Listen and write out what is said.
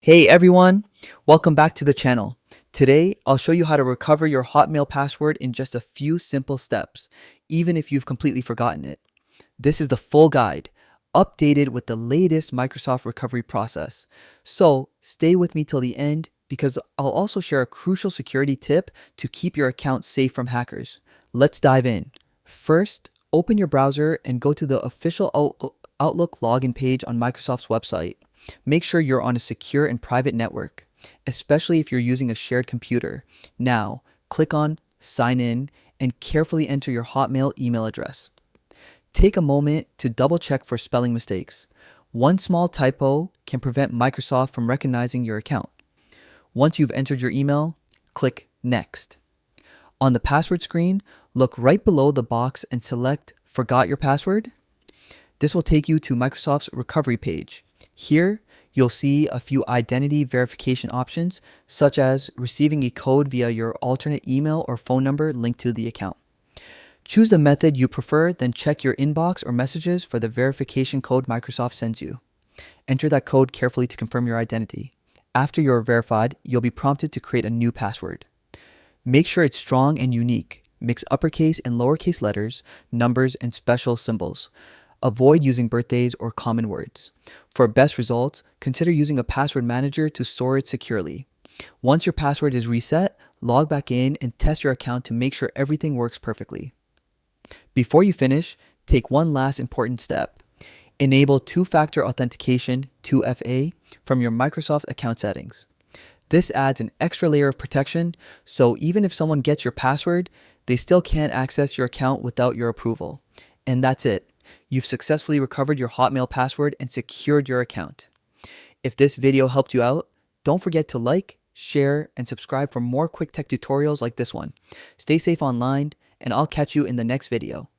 Hey everyone, welcome back to the channel. Today, I'll show you how to recover your Hotmail password in just a few simple steps, even if you've completely forgotten it. This is the full guide, updated with the latest Microsoft recovery process. So stay with me till the end because I'll also share a crucial security tip to keep your account safe from hackers. Let's dive in. First, open your browser and go to the official Outlook login page on Microsoft's website. Make sure you're on a secure and private network, especially if you're using a shared computer. Now, click on Sign In and carefully enter your Hotmail email address. Take a moment to double check for spelling mistakes. One small typo can prevent Microsoft from recognizing your account. Once you've entered your email, click Next. On the password screen, look right below the box and select Forgot Your Password. This will take you to Microsoft's recovery page. Here, you'll see a few identity verification options, such as receiving a code via your alternate email or phone number linked to the account. Choose the method you prefer, then check your inbox or messages for the verification code Microsoft sends you. Enter that code carefully to confirm your identity. After you're verified, you'll be prompted to create a new password. Make sure it's strong and unique. Mix uppercase and lowercase letters, numbers, and special symbols. Avoid using birthdays or common words. For best results, consider using a password manager to store it securely. Once your password is reset, log back in and test your account to make sure everything works perfectly. Before you finish, take one last important step. Enable two-factor authentication, 2FA, from your Microsoft account settings. This adds an extra layer of protection, so even if someone gets your password, they still can't access your account without your approval. And that's it. You've successfully recovered your Hotmail password and secured your account. If this video helped you out, don't forget to like, share, and subscribe for more quick tech tutorials like this one. Stay safe online, and I'll catch you in the next video.